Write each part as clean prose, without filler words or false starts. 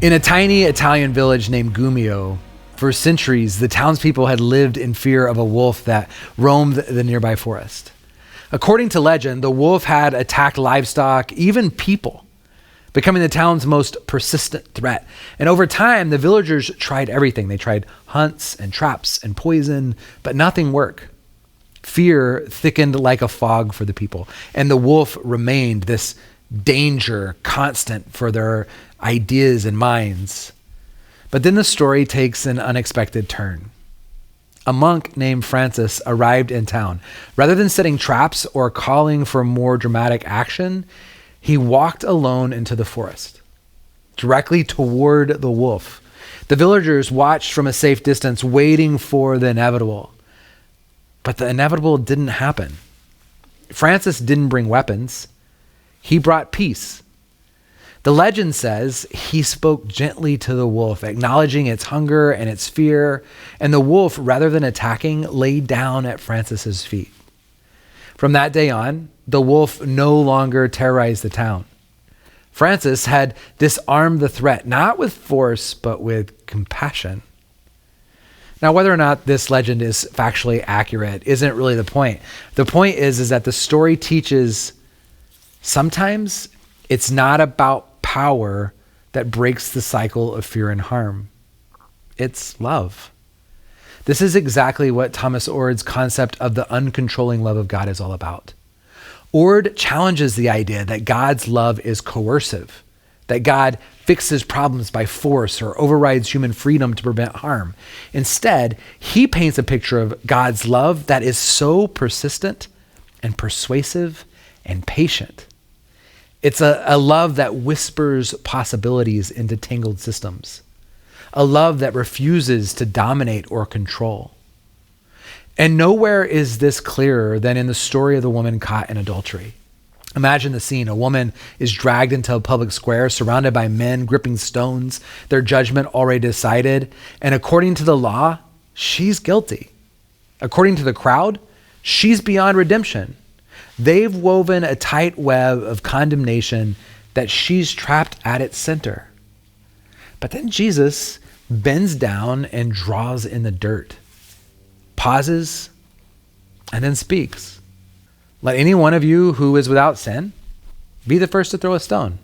In a tiny Italian village named Gumio, for centuries, the townspeople had lived in fear of a wolf that roamed the nearby forest. According to legend, the wolf had attacked livestock, even people, becoming the town's most persistent threat. And over time, the villagers tried everything. They tried hunts and traps and poison, but nothing worked. Fear thickened like a fog for the people, and the wolf remained this danger constant for their ideas and minds. But then the story takes an unexpected turn. A monk named Francis arrived in town. Rather than setting traps or calling for more dramatic action, he walked alone into the forest, directly toward the wolf. The villagers watched from a safe distance, waiting for the inevitable. But the inevitable didn't happen. Francis didn't bring weapons. He brought peace. The legend says he spoke gently to the wolf, acknowledging its hunger and its fear, and the wolf, rather than attacking, lay down at Francis's feet. From that day on, the wolf no longer terrorized the town. Francis had disarmed the threat, not with force, but with compassion. Now, whether or not this legend is factually accurate isn't really the point. The point is that the story teaches sometimes it's not about power that breaks the cycle of fear and harm. It's love. This is exactly what Thomas Oord's concept of the uncontrolling love of God is all about. Oord challenges the idea that God's love is coercive, that God fixes problems by force or overrides human freedom to prevent harm. Instead, he paints a picture of God's love that is so persistent and persuasive and patient. It's a love that whispers possibilities into tangled systems, a love that refuses to dominate or control. And nowhere is this clearer than in the story of the woman caught in adultery. Imagine the scene. A woman is dragged into a public square, surrounded by men gripping stones, their judgment already decided. And according to the law, she's guilty. According to the crowd, she's beyond redemption. They've woven a tight web of condemnation that she's trapped at its center. But then Jesus bends down and draws in the dirt, pauses, and then speaks. Let any one of you who is without sin be the first to throw a stone.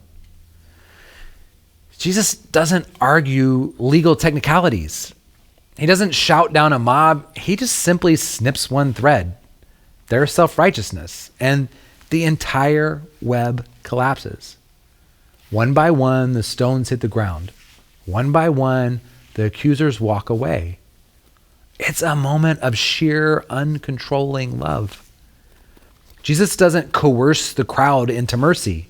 Jesus doesn't argue legal technicalities. He doesn't shout down a mob. He just simply snips one thread, their self-righteousness, and the entire web collapses. One by one, the stones hit the ground. One by one, the accusers walk away. It's a moment of sheer, uncontrolling love. Jesus doesn't coerce the crowd into mercy.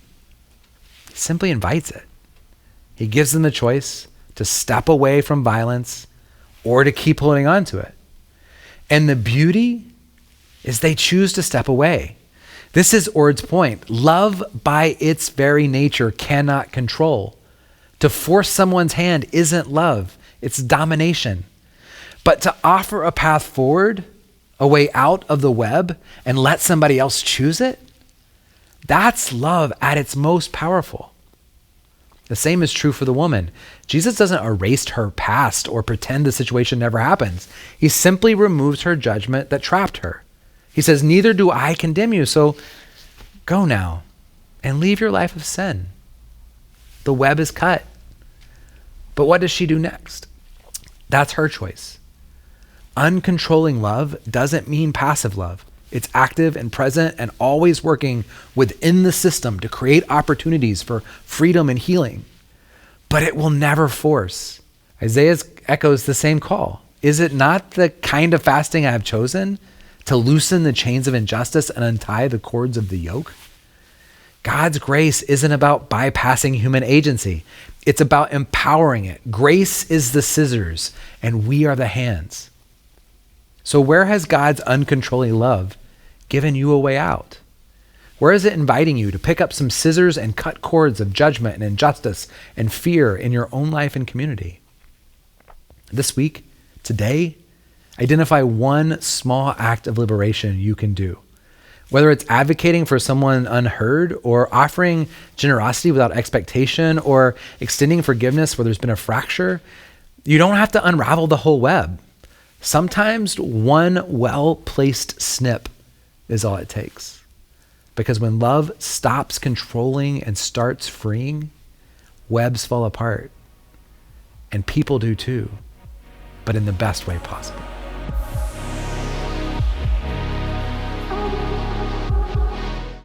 He simply invites it. He gives them the choice to step away from violence or to keep holding on to it. And the beauty is they choose to step away. This is Oord's point. Love by its very nature cannot control. To force someone's hand isn't love, it's domination. But to offer a path forward, a way out of the web, and let somebody else choose it, that's love at its most powerful. The same is true for the woman. Jesus doesn't erase her past or pretend the situation never happens. He simply removes her judgment that trapped her. He says, neither do I condemn you, so go now and leave your life of sin. The web is cut. But what does she do next? That's her choice. Uncontrolling love doesn't mean passive love. It's active and present and always working within the system to create opportunities for freedom and healing. But it will never force. Isaiah echoes the same call. Is it not the kind of fasting I have chosen to loosen the chains of injustice and untie the cords of the yoke? God's grace isn't about bypassing human agency. It's about empowering it. Grace is the scissors, and we are the hands. So where has God's uncontrolling love given you a way out? Where is it inviting you to pick up some scissors and cut cords of judgment and injustice and fear in your own life and community? This week, today, identify one small act of liberation you can do. Whether it's advocating for someone unheard, or offering generosity without expectation, or extending forgiveness where there's been a fracture, you don't have to unravel the whole web. Sometimes one well-placed snip is all it takes. Because when love stops controlling and starts freeing, webs fall apart. And people do too, but in the best way possible.